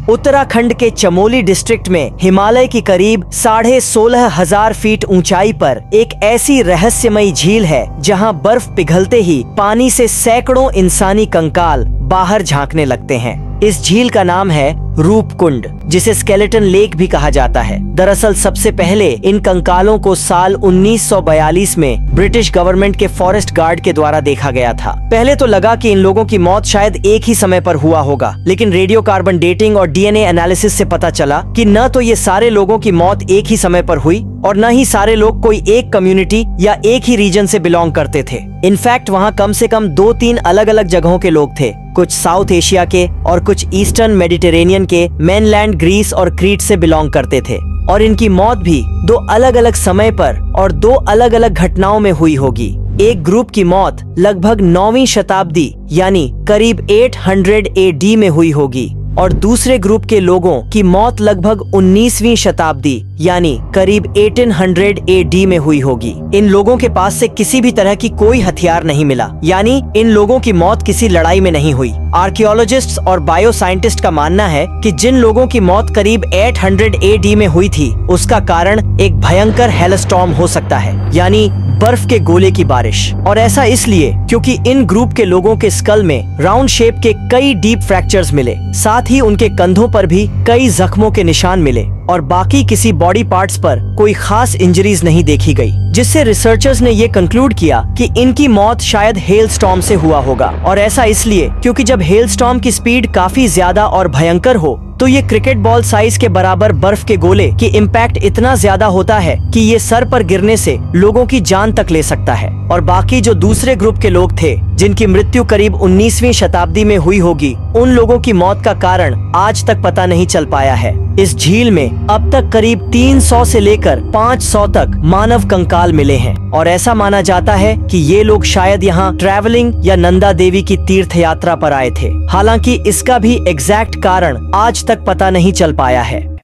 उत्तराखंड के चमोली डिस्ट्रिक्ट में हिमालय की करीब 16,500 फीट ऊंचाई पर एक ऐसी रहस्यमयी झील है जहां बर्फ पिघलते ही पानी से सैकड़ों इंसानी कंकाल बाहर झांकने लगते हैं। इस झील का नाम है रूपकुंड, जिसे स्केलेटन लेक भी कहा जाता है। दरअसल सबसे पहले इन कंकालों को साल 1942 में ब्रिटिश गवर्नमेंट के फॉरेस्ट गार्ड के द्वारा देखा गया था। पहले तो लगा कि इन लोगों की मौत शायद एक ही समय पर हुआ होगा, लेकिन रेडियो कार्बन डेटिंग और डीएनए एनालिसिस से पता चला कि न तो ये सारे लोगों की मौत एक ही समय पर हुई और न ही सारे लोग कोई एक कम्युनिटी या एक ही रीजन से बिलोंग करते थे। इनफैक्ट वहाँ कम से कम 2-3 अलग अलग जगहों के लोग थे, कुछ साउथ एशिया के और कुछ ईस्टर्न मेडिटेरेनियन के, मेनलैंड ग्रीस और क्रीट से बिलोंग करते थे। और इनकी मौत भी 2 अलग अलग समय पर और 2 अलग अलग घटनाओं में हुई होगी। एक ग्रुप की मौत लगभग 9वीं शताब्दी यानी करीब 800 AD में हुई होगी और दूसरे ग्रुप के लोगों की मौत लगभग 19वीं शताब्दी यानी करीब 1800 AD में हुई होगी। इन लोगों के पास से किसी भी तरह की कोई हथियार नहीं मिला, यानी इन लोगों की मौत किसी लड़ाई में नहीं हुई। आर्कियोलॉजिस्ट्स और बायो साइंटिस्ट का मानना है कि जिन लोगों की मौत करीब 800 AD में हुई थी, उसका कारण एक भयंकर हेलस्टॉर्म हो सकता है, यानी बर्फ के गोले की बारिश। और ऐसा इसलिए क्योंकि इन ग्रुप के लोगों के स्कल में राउंड शेप के कई डीप फ्रैक्चर्स मिले, साथ ही उनके कंधों पर भी कई जख्मों के निशान मिले और बाकी किसी बॉडी पार्ट्स पर कोई खास इंजरीज नहीं देखी गई, जिससे रिसर्चर्स ने ये कंक्लूड किया कि इनकी मौत शायद हेल स्टॉर्म से हुआ होगा। और ऐसा इसलिए क्योंकि जब हेल स्टॉर्म की स्पीड काफी ज्यादा और भयंकर हो तो ये क्रिकेट बॉल साइज के बराबर बर्फ के गोले की इम्पैक्ट इतना ज्यादा होता है कि ये सर पर गिरने से लोगों की जान तक ले सकता है। और बाकी जो दूसरे ग्रुप के लोग थे जिनकी मृत्यु करीब 19वीं शताब्दी में हुई होगी, उन लोगों की मौत का कारण आज तक पता नहीं चल पाया है। इस झील में अब तक करीब 300 से लेकर 500 तक मानव कंकाल मिले हैं और ऐसा माना जाता है कि ये लोग शायद यहाँ ट्रैवलिंग या नंदा देवी की तीर्थ यात्रा पर आए थे। हालांकि इसका भी एग्जैक्ट कारण आज तक पता नहीं चल पाया है।